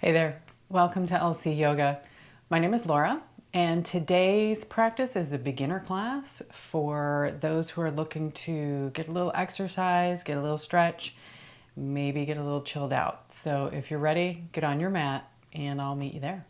Hey there, welcome to LC Yoga. My name is Laura, and today's practice is a beginner class for those who are looking to get a little exercise, get a little stretch, maybe get a little chilled out. So if you're ready, get on your mat and I'll meet you there.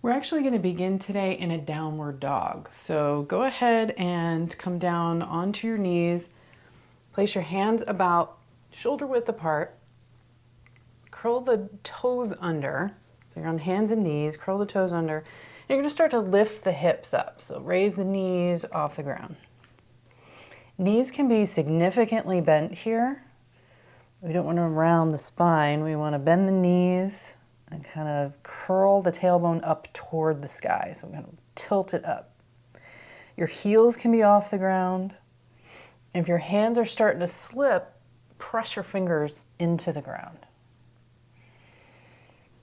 We're actually going to begin today in a downward dog. So go ahead and come down onto your knees. Place your hands about shoulder width apart. Curl the toes under. So you're on hands and knees, curl the toes under. And you're going to start to lift the hips up. So raise the knees off the ground. Knees can be significantly bent here. We don't want to round the spine. We want to bend the knees and kind of curl the tailbone up toward the sky. So we're going to tilt it up. Your heels can be off the ground. If your hands are starting to slip, press your fingers into the ground.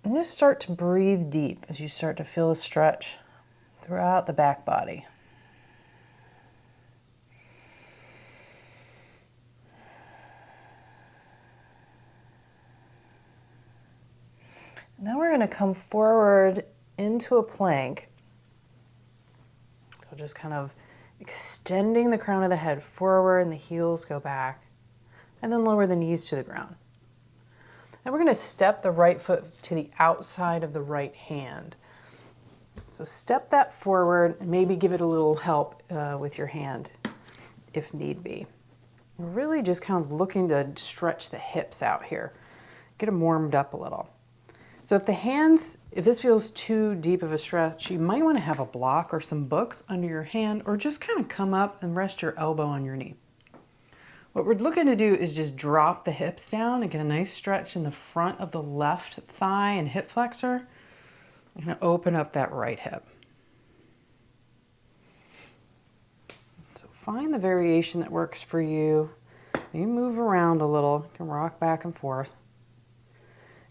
And just start to breathe deep as you start to feel a stretch throughout the back body. Now we're going to come forward into a plank. So just kind of extending the crown of the head forward and the heels go back, and then lower the knees to the ground. And we're going to step the right foot to the outside of the right hand. So step that forward and maybe give it a little help with your hand if need be. We're really just kind of looking to stretch the hips out here. Get them warmed up a little. So if this feels too deep of a stretch, you might want to have a block or some books under your hand, or just kind of come up and rest your elbow on your knee. What we're looking to do is just drop the hips down and get a nice stretch in the front of the left thigh and hip flexor. I'm going to open up that right hip. So find the variation that works for you. You move around a little, you can rock back and forth.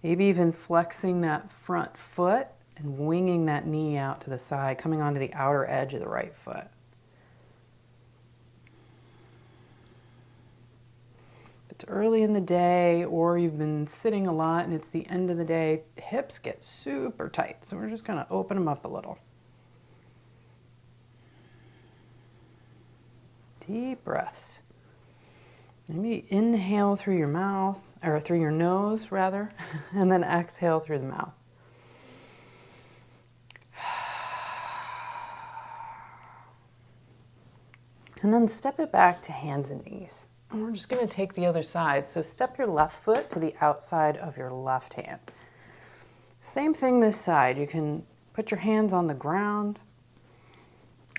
Maybe even flexing that front foot and winging that knee out to the side, coming onto the outer edge of the right foot. If it's early in the day or you've been sitting a lot and it's the end of the day, hips get super tight. So we're just going to open them up a little. Deep breaths. Maybe inhale through your mouth, or through your nose rather, and then exhale through the mouth. And then step it back to hands and knees. And we're just going to take the other side. So step your left foot to the outside of your left hand. Same thing this side. You can put your hands on the ground,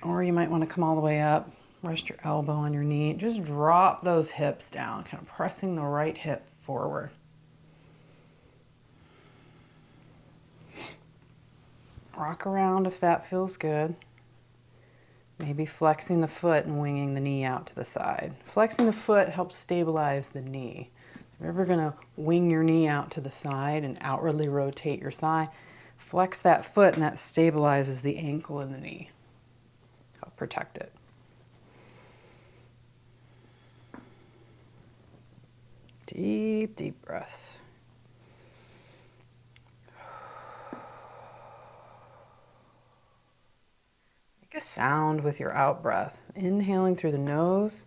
or you might want to come all the way up. Rest your elbow on your knee. Just drop those hips down, kind of pressing the right hip forward. Rock around if that feels good. Maybe flexing the foot and winging the knee out to the side. Flexing the foot helps stabilize the knee. If you're ever going to wing your knee out to the side and outwardly rotate your thigh, flex that foot and that stabilizes the ankle and the knee. Help protect it. Deep, deep breaths. Make a sound with your out breath. Inhaling through the nose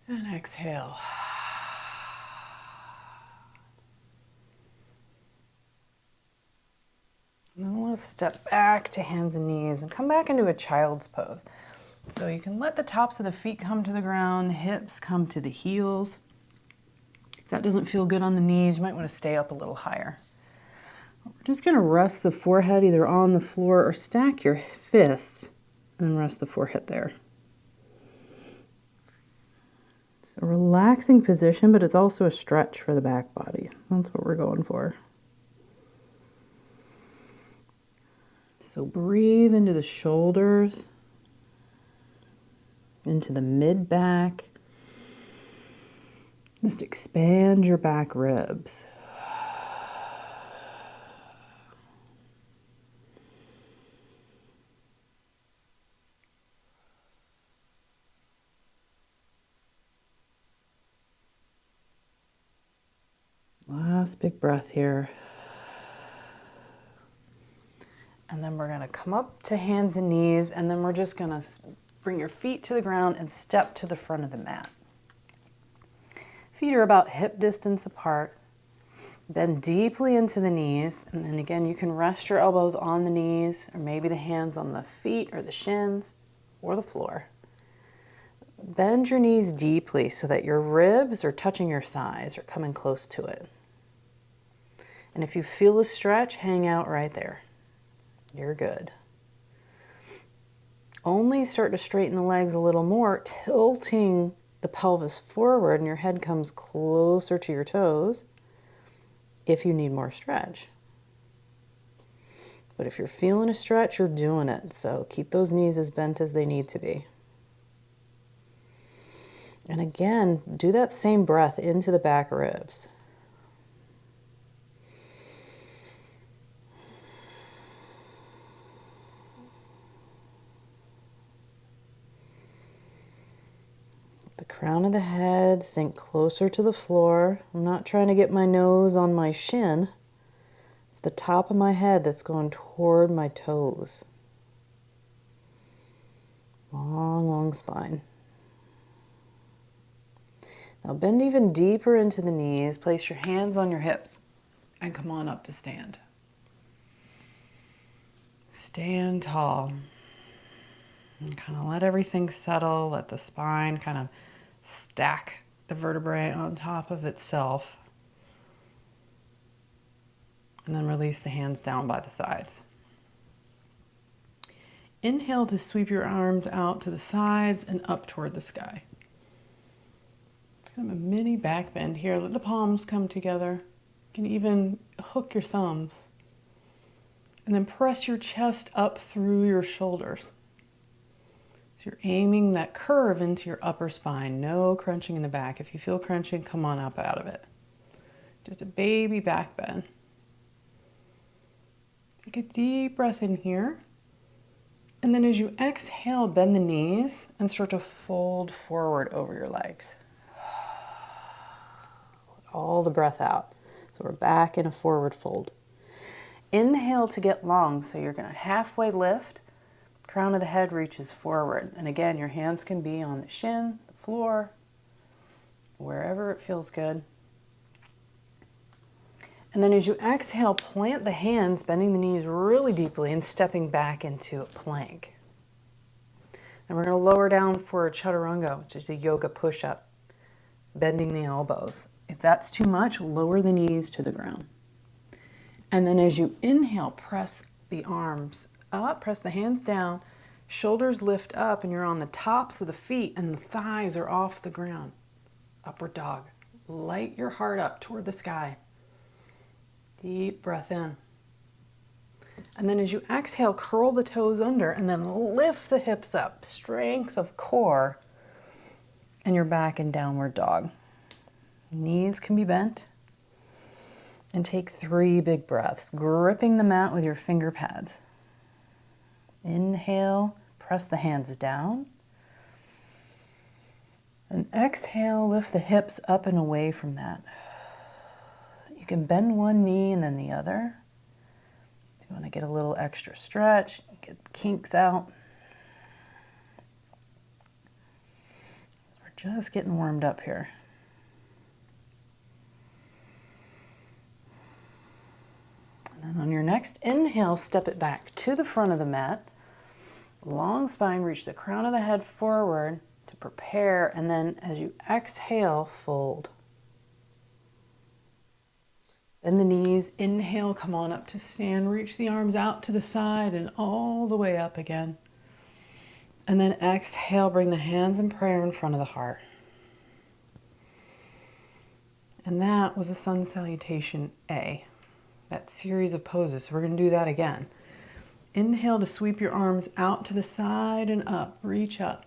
and exhale. And then we'll step back to hands and knees and come back into a child's pose. So you can let the tops of the feet come to the ground, hips come to the heels. If that doesn't feel good on the knees, you might want to stay up a little higher. We're just going to rest the forehead either on the floor or stack your fists and rest the forehead there. It's a relaxing position, but it's also a stretch for the back body. That's what we're going for. So breathe into the shoulders. into the mid-back. Just expand your back ribs. Last big breath here. And then we're going to come up to hands and knees, and then we're just going to bring your feet to the ground and step to the front of the mat. Feet are about hip distance apart. Bend deeply into the knees, and then again you can rest your elbows on the knees, or maybe the hands on the feet or the shins or the floor. Bend your knees deeply so that your ribs are touching your thighs or coming close to it. And if you feel a stretch, hang out right there. You're good. Only start to straighten the legs a little more, tilting the pelvis forward and your head comes closer to your toes if you need more stretch. But if you're feeling a stretch, you're doing it. So keep those knees as bent as they need to be. And again, do that same breath into the back ribs. The crown of the head sink closer to the floor. I'm not trying to get my nose on my shin. It's the top of my head that's going toward my toes. Long, long spine. Now bend even deeper into the knees. Place your hands on your hips and come on up to stand. Stand tall. And kind of let everything settle. Let the spine kind of stack the vertebrae on top of itself. And then release the hands down by the sides. Inhale to sweep your arms out to the sides and up toward the sky. Kind of a mini back bend here. Let the palms come together. You can even hook your thumbs. And then press your chest up through your shoulders. So you're aiming that curve into your upper spine. No crunching in the back. If you feel crunching, come on up out of it. Just a baby back bend. Take a deep breath in here. And then as you exhale, bend the knees and start to fold forward over your legs. Let all the breath out. So we're back in a forward fold. Inhale to get long. So you're going to halfway lift. Crown of the head reaches forward. And again, your hands can be on the shin, the floor, wherever it feels good. And then as you exhale, plant the hands, bending the knees really deeply and stepping back into a plank. And we're going to lower down for a chaturanga, which is a yoga push-up, bending the elbows. If that's too much, lower the knees to the ground. And then as you inhale, press the arms up, press the hands down, shoulders lift up, and you're on the tops of the feet, and the thighs are off the ground. Upward dog. Light your heart up toward the sky. Deep breath in. And then as you exhale, curl the toes under, and then lift the hips up. Strength of core, and you're back in downward dog. Knees can be bent. And take 3 big breaths, gripping the mat with your finger pads. Inhale, press the hands down. And exhale, lift the hips up and away from that. You can bend one knee and then the other. If you want to get a little extra stretch, get the kinks out. We're just getting warmed up here. And then on your next inhale, step it back to the front of the mat. Long spine, reach the crown of the head forward to prepare, and then as you exhale, fold. Bend the knees, inhale, come on up to stand, reach the arms out to the side and all the way up again. And then exhale, bring the hands in prayer in front of the heart. And that was a sun salutation A, that series of poses. So we're going to do that again. Inhale to sweep your arms out to the side and up. Reach up.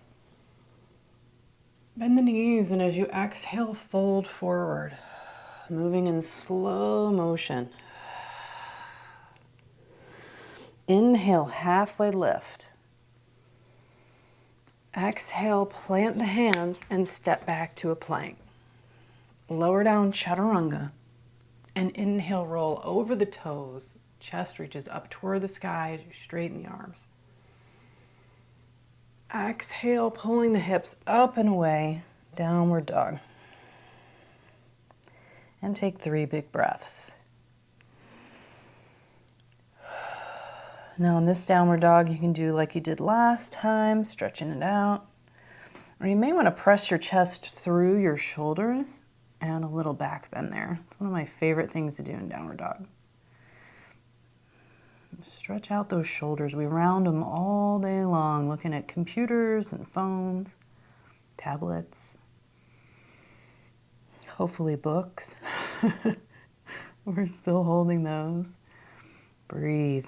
Bend the knees, and as you exhale, fold forward, moving in slow motion. Inhale, halfway lift. Exhale, plant the hands and step back to a plank. Lower down, chaturanga. And inhale, roll over the toes. Chest reaches up toward the sky as you straighten the arms. Exhale, pulling the hips up and away, downward dog. And take 3 big breaths. Now in this downward dog, you can do like you did last time, stretching it out. Or you may want to press your chest through your shoulders and a little back bend there. It's one of my favorite things to do in downward dog. Stretch out those shoulders. We round them all day long, looking at computers and phones, tablets, hopefully books. We're still holding those. Breathe.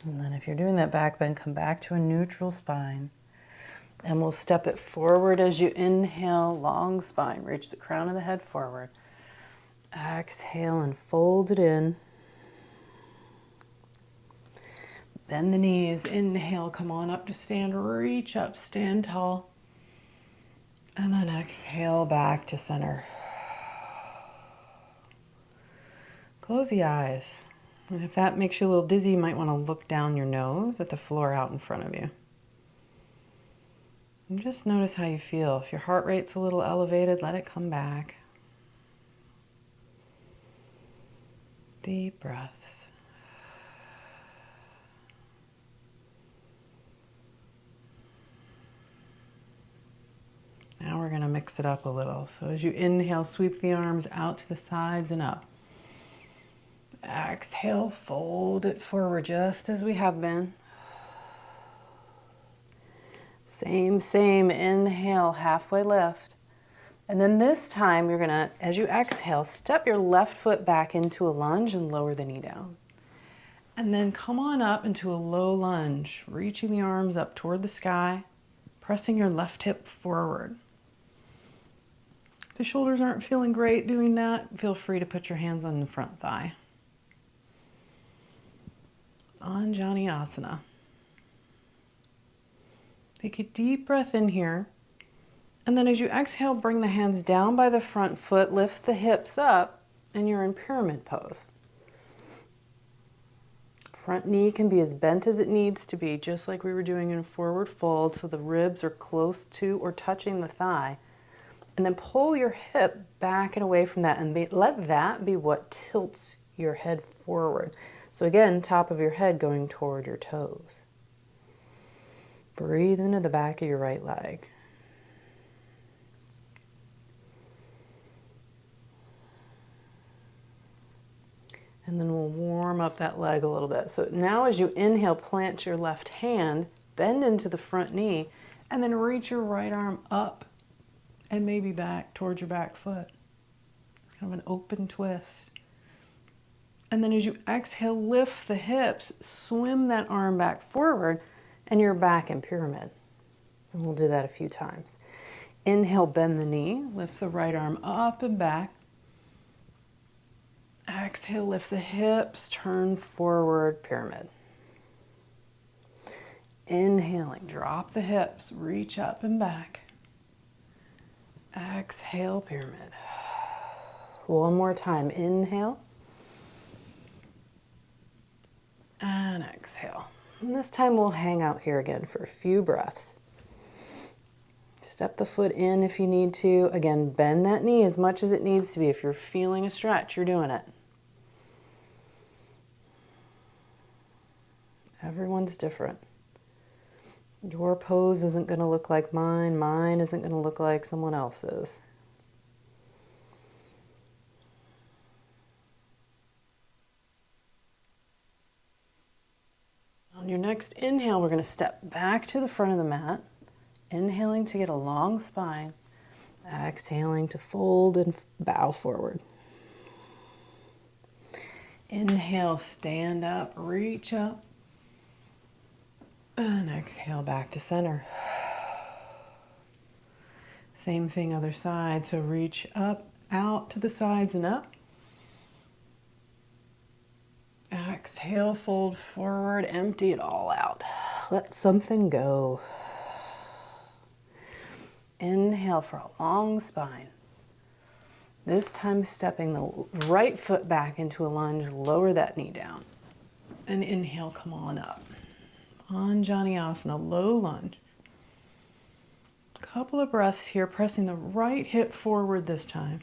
And then if you're doing that back bend, come back to a neutral spine. And we'll step it forward as you inhale, long spine. Reach the crown of the head forward. Exhale and fold it in. Bend the knees. Inhale, come on up to stand. Reach up, stand tall. And then exhale back to center. Close the eyes. And if that makes you a little dizzy, you might want to look down your nose at the floor out in front of you. And just notice how you feel. If your heart rate's a little elevated, let it come back. Deep breaths. Now we're going to mix it up a little. So as you inhale, sweep the arms out to the sides and up. Exhale, fold it forward just as we have been. Same, inhale, halfway lift. And then this time you're gonna, as you exhale, step your left foot back into a lunge and lower the knee down. And then come on up into a low lunge, reaching the arms up toward the sky, pressing your left hip forward. If the shoulders aren't feeling great doing that, feel free to put your hands on the front thigh. Anjaneyasana. Take a deep breath in here. And then as you exhale, bring the hands down by the front foot, lift the hips up, and you're in pyramid pose. Front knee can be as bent as it needs to be, just like we were doing in forward fold, so the ribs are close to or touching the thigh. And then pull your hip back and away from that, and let that be what tilts your head forward. So again, top of your head going toward your toes. Breathe into the back of your right leg. And then we'll warm up that leg a little bit. So now as you inhale, plant your left hand, bend into the front knee, and then reach your right arm up and maybe back towards your back foot. It's kind of an open twist. And then as you exhale, lift the hips, swim that arm back forward, and you're back in pyramid. And we'll do that a few times. Inhale, bend the knee, lift the right arm up and back. Exhale, lift the hips, turn forward, pyramid. Inhaling, drop the hips, reach up and back. Exhale, pyramid. One more time, inhale. And exhale. And this time we'll hang out here again for a few breaths. Step the foot in if you need to. Again, bend that knee as much as it needs to be. If you're feeling a stretch, you're doing it. Everyone's different. Your pose isn't going to look like mine. Mine isn't going to look like someone else's. On your next inhale, we're going to step back to the front of the mat. Inhaling to get a long spine. Exhaling to fold and bow forward. Inhale, stand up, reach up. And exhale back to center. Same thing other side. So reach up, out to the sides and up. Exhale, fold forward, empty it all out. Let something go. Inhale for a long spine. This time stepping the right foot back into a lunge, lower that knee down. And inhale, come on up. Anjaneyasana, low lunge. Couple of breaths here, pressing the right hip forward this time.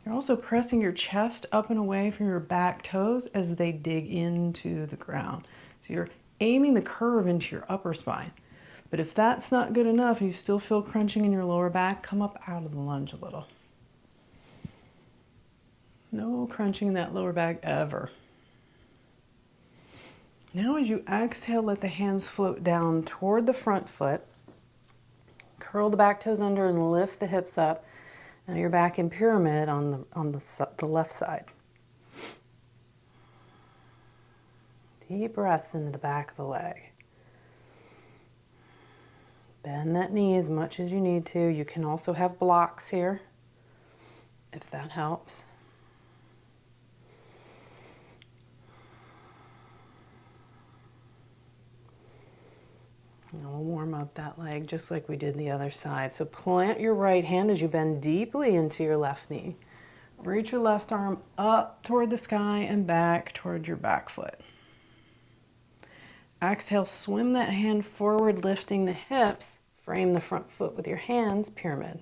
You're also pressing your chest up and away from your back toes as they dig into the ground. So you're aiming the curve into your upper spine. But if that's not good enough and you still feel crunching in your lower back, come up out of the lunge a little. No crunching in that lower back ever. Now as you exhale, let the hands float down toward the front foot. Curl the back toes under and lift the hips up. Now you're back in pyramid on the left side. Deep breaths into the back of the leg. Bend that knee as much as you need to. You can also have blocks here, if that helps. And we'll warm up that leg just like we did the other side. So plant your right hand as you bend deeply into your left knee. Reach your left arm up toward the sky and back toward your back foot. Exhale, swim that hand forward, lifting the hips. Frame the front foot with your hands, pyramid.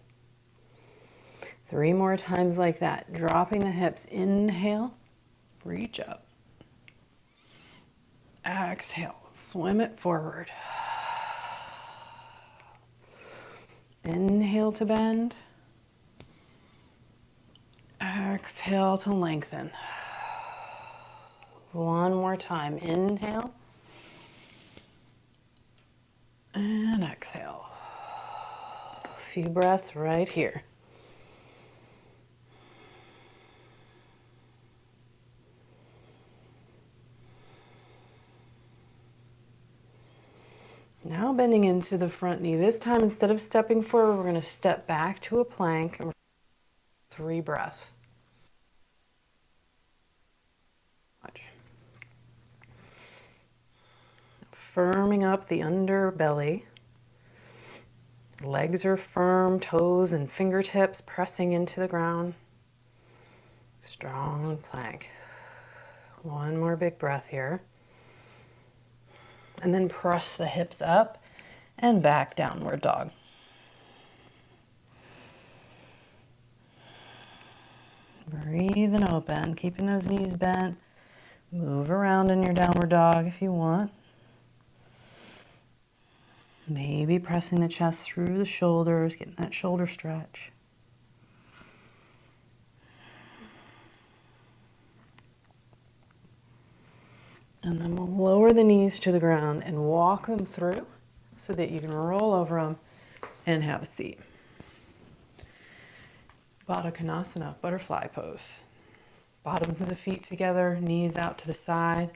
3 more times like that. Dropping the hips. Inhale, reach up. Exhale, swim it forward. Inhale to bend. Exhale to lengthen. One more time. Inhale. And exhale. A few breaths right here. Now bending into the front knee. This time, instead of stepping forward, we're going to step back to a plank. 3 breaths. Firming up the underbelly. Legs are firm, toes and fingertips pressing into the ground. Strong plank. One more big breath here. And then press the hips up and back, downward dog. Breathing open, keeping those knees bent. Move around in your downward dog if you want. Maybe pressing the chest through the shoulders, getting that shoulder stretch. And then we'll lower the knees to the ground and walk them through so that you can roll over them and have a seat. Baddha Konasana, butterfly pose. Bottoms of the feet together, knees out to the side.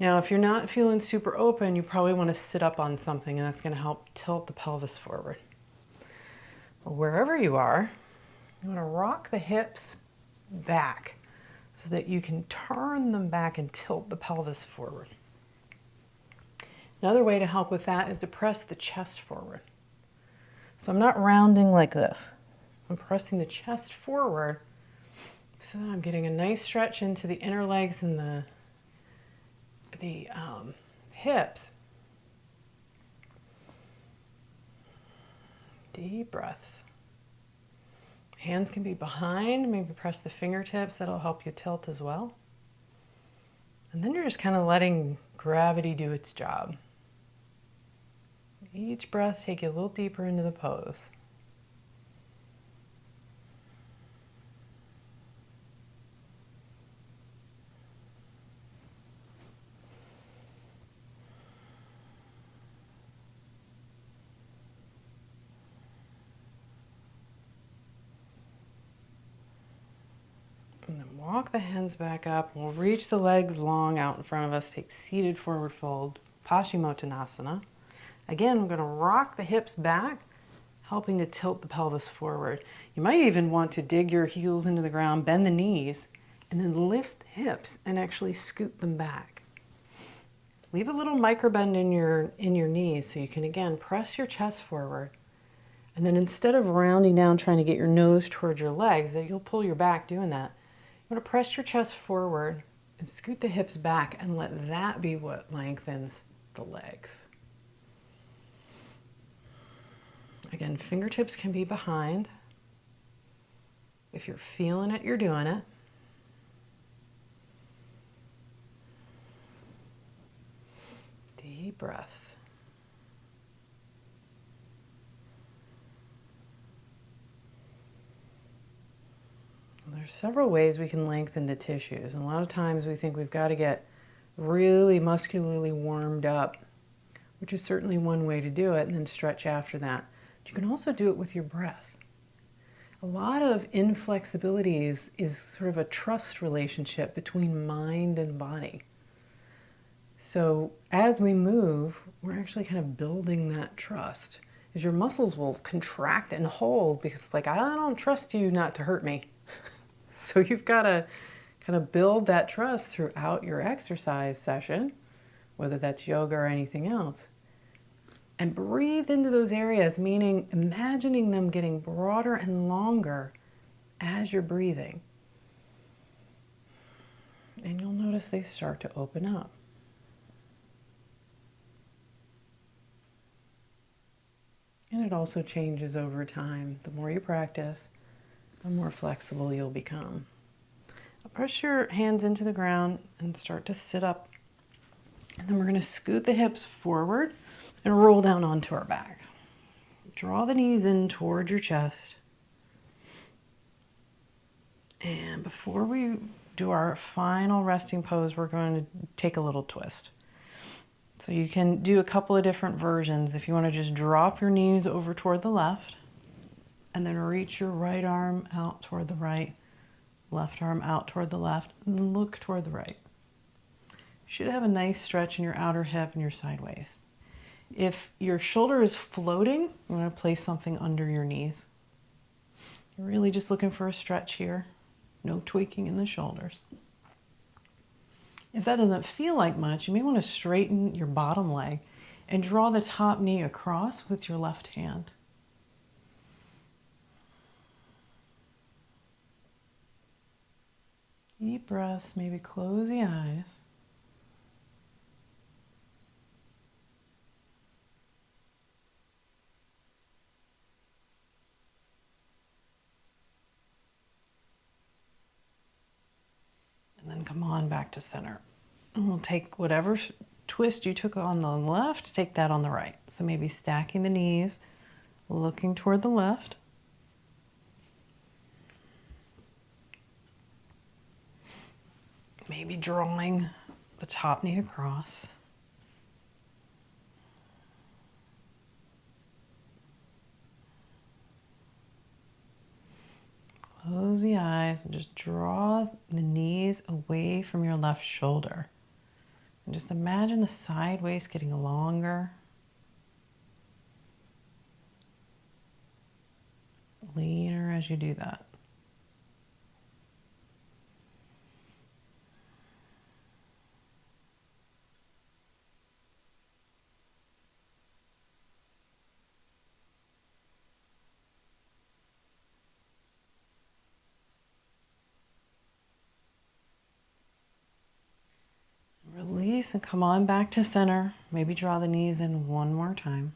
Now, if you're not feeling super open, you probably want to sit up on something, and that's going to help tilt the pelvis forward. But wherever you are, you want to rock the hips back so that you can turn them back and tilt the pelvis forward. Another way to help with that is to press the chest forward. So I'm not rounding like this. I'm pressing the chest forward so that I'm getting a nice stretch into the inner legs and the hips. Deep breaths. Hands can be behind, maybe press the fingertips, that'll help you tilt as well. And then you're just kind of letting gravity do its job. Each breath take you a little deeper into the pose. And then walk the hands back up. We'll reach the legs long out in front of us. Take seated forward fold, Paschimottanasana. Again, we're going to rock the hips back, helping to tilt the pelvis forward. You might even want to dig your heels into the ground, bend the knees, and then lift the hips and actually scoot them back. Leave a little micro bend in your knees so you can, again, press your chest forward. And then instead of rounding down trying to get your nose towards your legs, that you'll pull your back doing that, you want to press your chest forward and scoot the hips back and let that be what lengthens the legs. Again, fingertips can be behind. If you're feeling it, you're doing it. Deep breaths. There's several ways we can lengthen the tissues, and a lot of times we think we've got to get really muscularly warmed up, which is certainly one way to do it, and then stretch after that. But you can also do it with your breath. A lot of inflexibility is sort of a trust relationship between mind and body. So as we move, we're actually kind of building that trust. As your muscles will contract and hold because it's like, I don't trust you not to hurt me. So you've got to kind of build that trust throughout your exercise session, whether that's yoga or anything else. And breathe into those areas, meaning imagining them getting broader and longer as you're breathing. And you'll notice they start to open up. And it also changes over time. The more you practice, the more flexible you'll become. Press your hands into the ground and start to sit up. And then we're going to scoot the hips forward and roll down onto our backs. Draw the knees in toward your chest. And before we do our final resting pose, we're going to take a little twist. So you can do a couple of different versions. If you want to just drop your knees over toward the left, and then reach your right arm out toward the right, left arm out toward the left, and look toward the right. You should have a nice stretch in your outer hip and your side waist. If your shoulder is floating, you want to place something under your knees. You're really just looking for a stretch here. No tweaking in the shoulders. If that doesn't feel like much, you may want to straighten your bottom leg and draw the top knee across with your left hand. Deep breaths, maybe close the eyes. And then come on back to center. And we'll take whatever twist you took on the left, take that on the right. So maybe stacking the knees, looking toward the left. Maybe drawing the top knee across. Close the eyes and just draw the knees away from your left shoulder. And just imagine the side waist getting longer. Leaner as you do that. Release and come on back to center. Maybe draw the knees in one more time.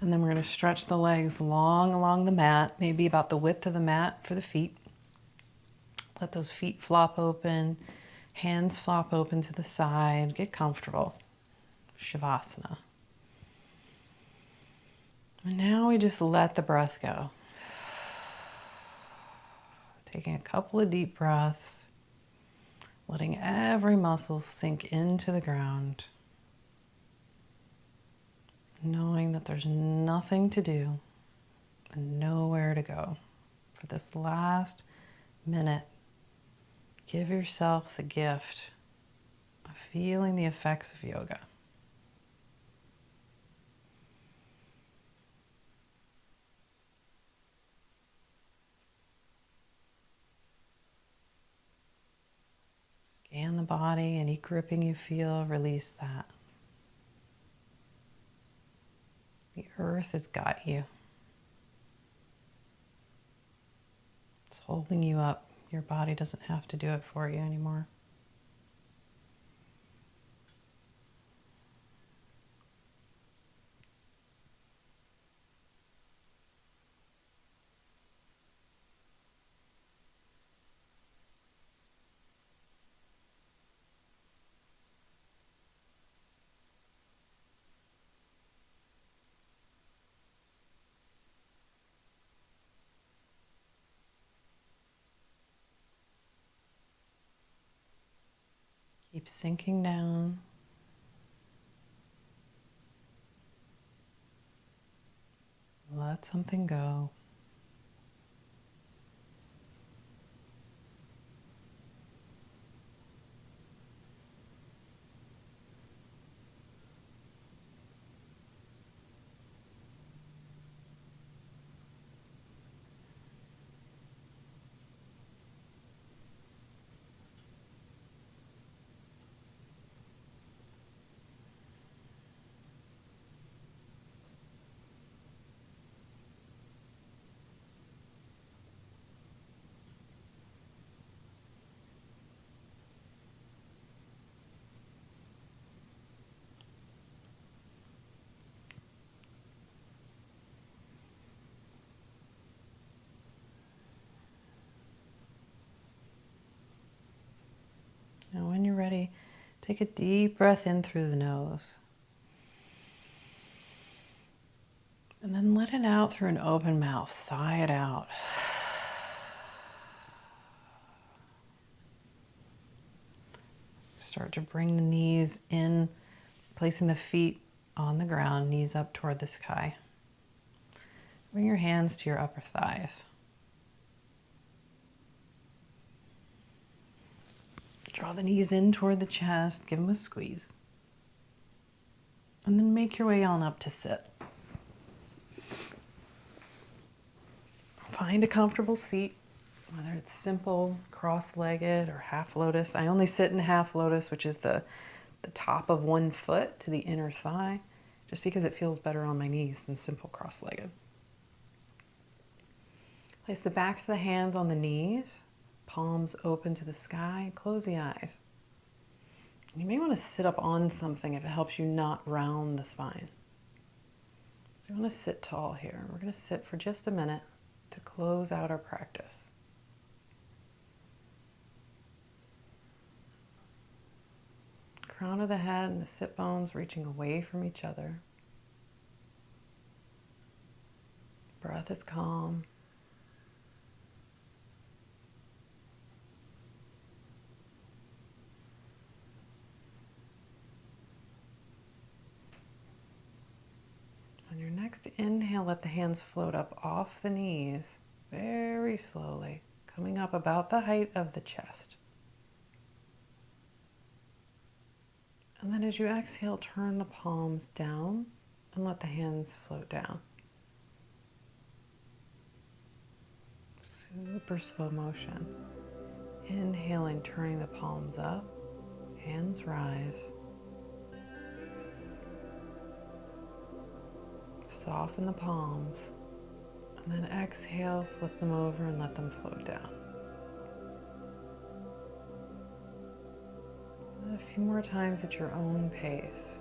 And then we're going to stretch the legs long along the mat, maybe about the width of the mat for the feet. Let those feet flop open, hands flop open to the side. Get comfortable. Shavasana. And now we just let the breath go. Taking a couple of deep breaths. Letting every muscle sink into the ground. Knowing that there's nothing to do and nowhere to go for this last minute, give yourself the gift of feeling the effects of yoga. Scan the body, any gripping you feel, release that. The earth has got you. It's holding you up. Your body doesn't have to do it for you anymore. Keep sinking down. Let something go. Now when you're ready, take a deep breath in through the nose. And then let it out through an open mouth. Sigh it out. Start to bring the knees in, placing the feet on the ground, knees up toward the sky. Bring your hands to your upper thighs. Draw the knees in toward the chest, give them a squeeze. And then make your way on up to sit. Find a comfortable seat, whether it's simple, cross-legged, or half lotus. I only sit in half lotus, which is the top of one foot to the inner thigh, just because it feels better on my knees than simple cross-legged. Place the backs of the hands on the knees, palms open to the sky, close the eyes. You may want to sit up on something if it helps you not round the spine. So you want to sit tall here. We're going to sit for just a minute to close out our practice. Crown of the head and the sit bones reaching away from each other. Breath is calm. On your next inhale, let the hands float up off the knees, very slowly, coming up about the height of the chest. And then as you exhale, turn the palms down and let the hands float down. Super slow motion. Inhaling, turning the palms up, hands rise. Soften the palms, and then exhale, flip them over and let them float down. And a few more times at your own pace.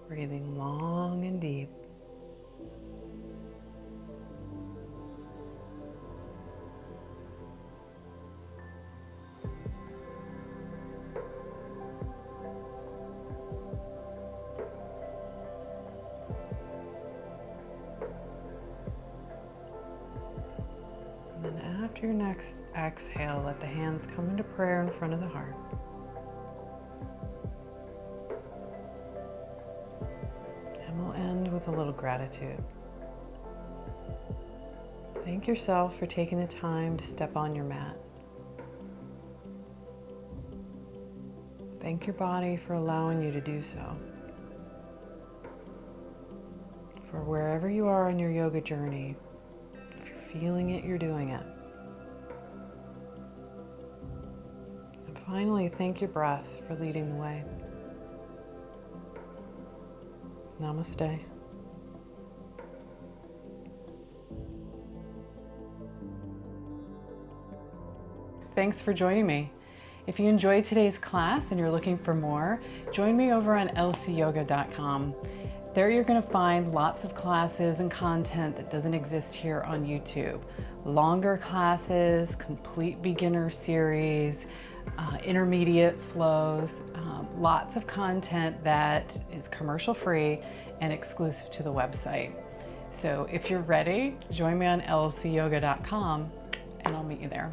Breathing long and deep. And then after your next exhale, let the hands come into prayer in front of the heart. And we'll end with a little gratitude. Thank yourself for taking the time to step on your mat. Thank your body for allowing you to do so. For wherever you are on your yoga journey, if you're feeling it, you're doing it. And finally, thank your breath for leading the way. Namaste. Thanks for joining me. If you enjoyed today's class and you're looking for more, join me over on lcyoga.com. There you're going to find lots of classes and content that doesn't exist here on YouTube. Longer classes, complete beginner series, intermediate flows, lots of content that is commercial free and exclusive to the website. So if you're ready, join me on lcyoga.com and I'll meet you there.